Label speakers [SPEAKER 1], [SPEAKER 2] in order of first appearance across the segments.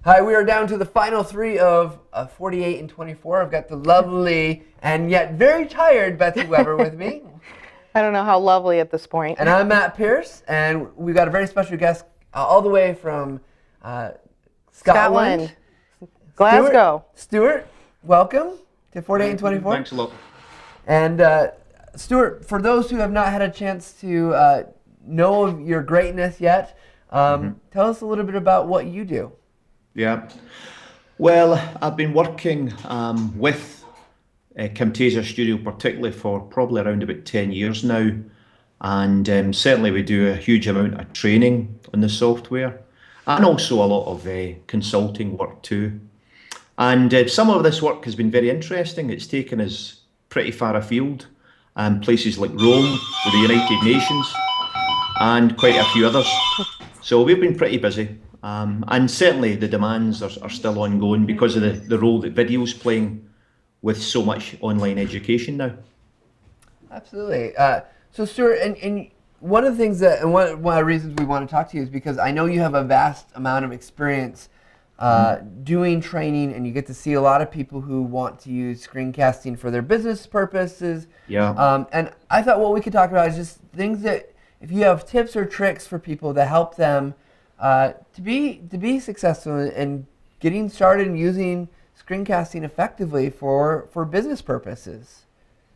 [SPEAKER 1] Hi, we are down to the final three of 48 and 24. I've got the lovely and yet very tired Betsy Weber with me.
[SPEAKER 2] I don't know how lovely at this point.
[SPEAKER 1] And I'm Matt Pierce, and we've got a very special guest all the way from Scotland.
[SPEAKER 2] Glasgow.
[SPEAKER 1] Stewart, welcome to 48 and 24.
[SPEAKER 3] Thanks a lot.
[SPEAKER 1] And Stewart, for those who have not had a chance to know of your greatness yet, tell us a little bit about what you do.
[SPEAKER 3] Yeah. Well, I've been working with Camtasia Studio particularly for probably around about 10 years now. And certainly we do a huge amount of training on the software and also a lot of consulting work too. And some of this work has been very interesting. It's taken us pretty far afield, places like Rome with the United Nations and quite a few others. So we've been pretty busy. And certainly the demands are still ongoing because of the role that video's playing with so much online education now.
[SPEAKER 1] Absolutely. So Stewart, and one of the things that, and one of the reasons we want to talk to you is because I know you have a vast amount of experience doing training, and you get to see a lot of people who want to use screencasting for their business purposes.
[SPEAKER 3] Yeah.
[SPEAKER 1] And I thought what we could talk about is just things that, if you have tips or tricks for people that help them to be successful in getting started and using screencasting effectively for business purposes.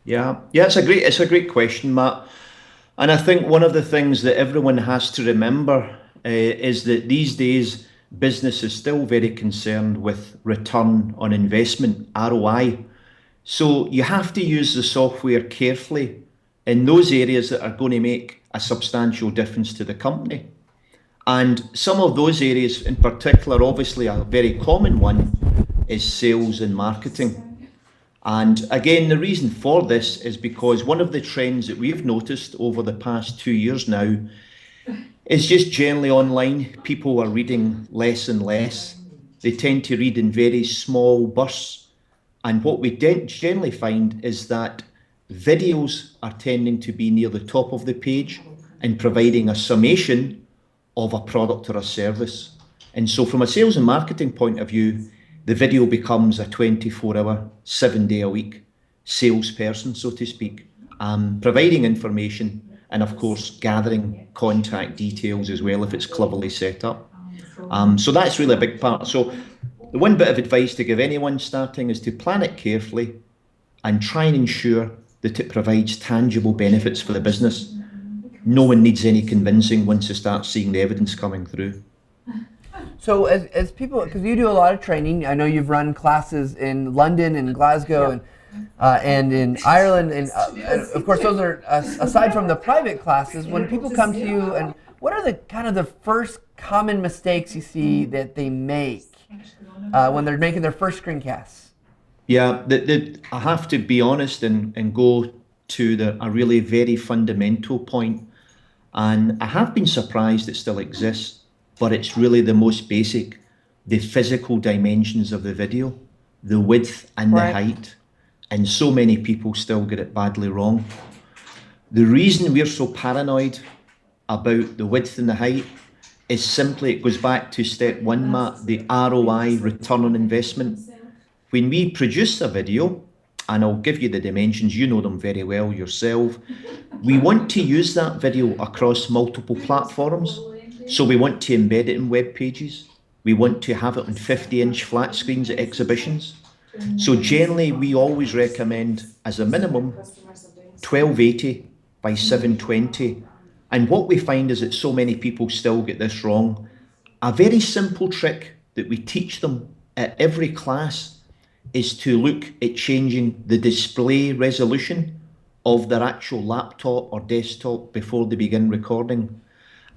[SPEAKER 3] Yeah, it's a great question, Matt. And I think one of the things that everyone has to remember is that these days business is still very concerned with return on investment, ROI. So you have to use the software carefully in those areas that are going to make a substantial difference to the company. And some of those areas in particular, obviously a very common one, is sales and marketing. And again, the reason for this is because one of the trends that we've noticed over the past 2 years now is just generally online, people are reading less and less. They tend to read in very small bursts. And what we generally find is that videos are tending to be near the top of the page and providing a summation of a product or a service. And so from a sales and marketing point of view, the video becomes a 24-hour, 7-day-a-week salesperson, so to speak, providing information and of course gathering contact details as well if it's cleverly set up. So that's really a big part. So the one bit of advice to give anyone starting is to plan it carefully and try and ensure that it provides tangible benefits for the business. No one needs any convincing once they start seeing the evidence coming through.
[SPEAKER 1] So as people, because you do a lot of training, I know you've run classes in London and Glasgow and in Ireland, and of course those are, aside from the private classes, when people come to you, and what are the kind of the first common mistakes you see that they make when they're making their first screencasts?
[SPEAKER 3] Yeah, I have to be honest and go to a really very fundamental point. And I have been surprised it still exists, but it's really the most basic, the physical dimensions of the video, the width and the height. And so many people still get it badly wrong. The reason we're so paranoid about the width and the height is simply, it goes back to step one, Matt, the ROI, return on investment. When we produce a video, and I'll give you the dimensions, you know them very well yourself. We want to use that video across multiple platforms. So we want to embed it in web pages. We want to have it on 50-inch flat screens at exhibitions. So generally, we always recommend, as a minimum, 1280 by 720. And what we find is that so many people still get this wrong. A very simple trick that we teach them at every class is to look at changing the display resolution of their actual laptop or desktop before they begin recording.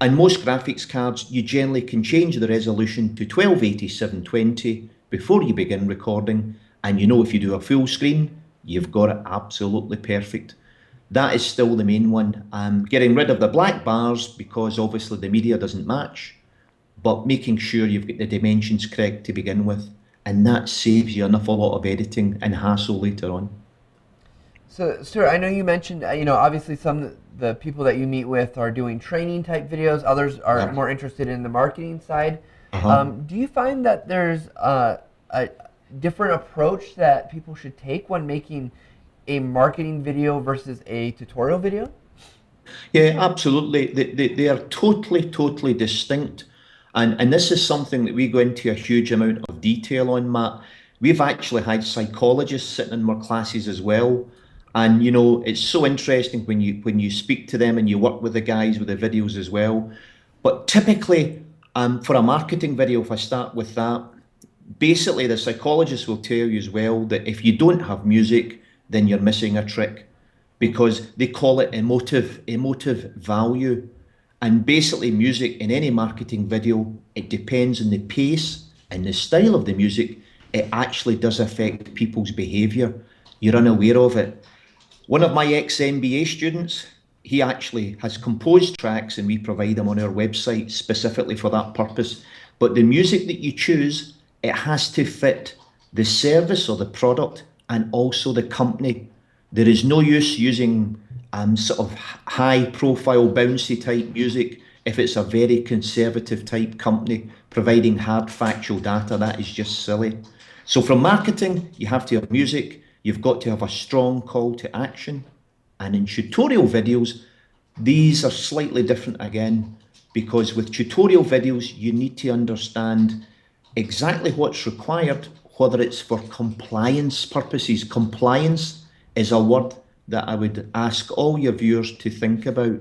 [SPEAKER 3] And most graphics cards, you generally can change the resolution to 1280 720 before you begin recording. And you know, if you do a full screen, you've got it absolutely perfect. That is still the main one. Getting rid of the black bars because obviously the media doesn't match, but making sure you've got the dimensions correct to begin with. And that saves you an awful lot of editing and hassle later on.
[SPEAKER 1] So, Stuart, I know you mentioned, obviously some of the people that you meet with are doing training type videos. Others are more interested in the marketing side. Do you find that there's a different approach that people should take when making a marketing video versus a tutorial video?
[SPEAKER 3] Yeah, absolutely. They are totally distinct. And this is something that we go into a huge amount of detail on, Matt. We've actually had psychologists sitting in our classes as well. And you know, it's so interesting when you speak to them and you work with the guys with the videos as well. But typically, for a marketing video, if I start with that, basically the psychologist will tell you as well that if you don't have music, then you're missing a trick, because they call it emotive value. And basically music in any marketing video, it depends on the pace and the style of the music. It actually does affect people's behavior. You're unaware of it. One of my ex-MBA students, he actually has composed tracks and we provide them on our website specifically for that purpose. But the music that you choose, it has to fit the service or the product and also the company. There is no use using sort of high profile bouncy type music if it's a very conservative type company providing hard factual data. That is just silly. So from marketing, you have to have music, you've got to have a strong call to action. And in tutorial videos, these are slightly different again, because with tutorial videos, you need to understand exactly what's required, whether it's for compliance purposes. Compliance is a word that I would ask all your viewers to think about,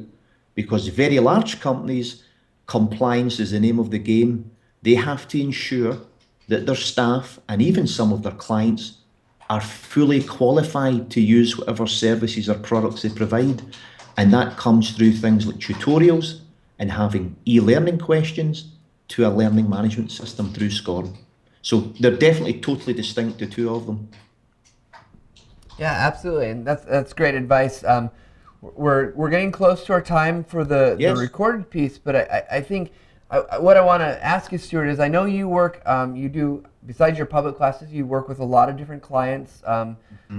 [SPEAKER 3] because very large companies, compliance is the name of the game. They have to ensure that their staff and even some of their clients are fully qualified to use whatever services or products they provide. And that comes through things like tutorials and having e-learning questions to a learning management system through SCORM. So they're definitely totally distinct, the two of them.
[SPEAKER 1] Yeah, absolutely, and that's great advice. We're getting close to our time for the recorded piece, but I think what I want to ask you, Stewart, is I know you work, you do, besides your public classes, you work with a lot of different clients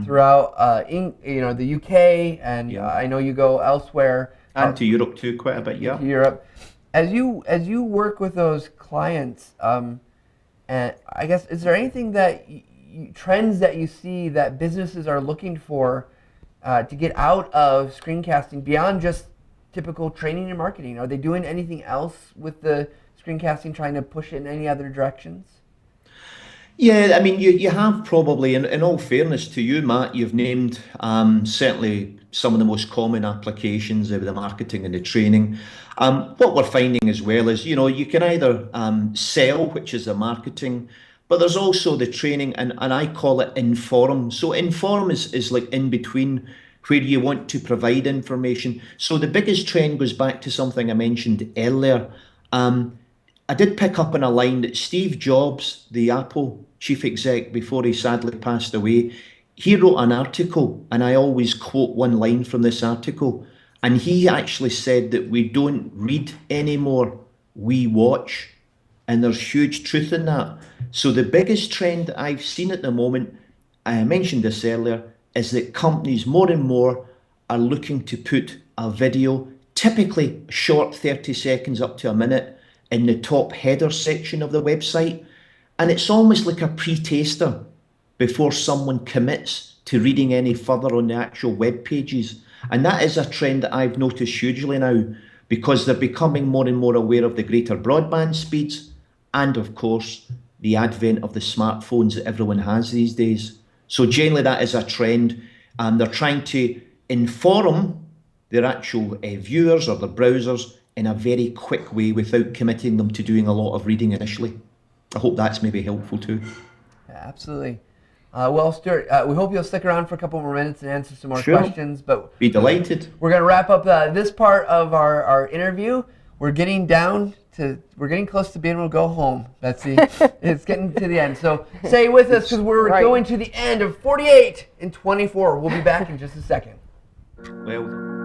[SPEAKER 1] throughout the UK, and I know you go elsewhere.
[SPEAKER 3] And to Europe too, quite a bit, yeah.
[SPEAKER 1] To Europe. As you work with those clients, and I guess, is there anything that trends that you see that businesses are looking for to get out of screencasting beyond just typical training and marketing? Are they doing anything else with the screencasting, trying to push it in any other directions?
[SPEAKER 3] Yeah, I mean, you have probably, in all fairness to you, Matt, you've named certainly some of the most common applications of the marketing and the training. What we're finding as well is, you can either sell, which is the marketing, but there's also the training, and I call it inform. So inform is like in between, where you want to provide information. So the biggest trend goes back to something I mentioned earlier. I did pick up on a line that Steve Jobs, the Apple chief exec, before he sadly passed away, he wrote an article, and I always quote one line from this article, and he actually said that we don't read anymore, we watch. And there's huge truth in that. So the biggest trend that I've seen at the moment, I mentioned this earlier, is that companies more and more are looking to put a video, typically short 30 seconds up to a minute, in the top header section of the website. And it's almost like a pre-taster before someone commits to reading any further on the actual web pages. And that is a trend that I've noticed hugely now, because they're becoming more and more aware of the greater broadband speeds and, of course, the advent of the smartphones that everyone has these days. So generally that is a trend. They're trying to inform their actual viewers or their browsers in a very quick way without committing them to doing a lot of reading initially. I hope that's maybe helpful too.
[SPEAKER 1] Yeah, absolutely. Well, Stewart, we hope you'll stick around for a couple more minutes and answer some more questions. But
[SPEAKER 3] be delighted.
[SPEAKER 1] We're going to wrap up this part of our interview. We're getting close to being able to go home, Betsy. It's getting to the end. So stay with us, because we're going to the end of 48 and 24. We'll be back in just a second.
[SPEAKER 3] Well.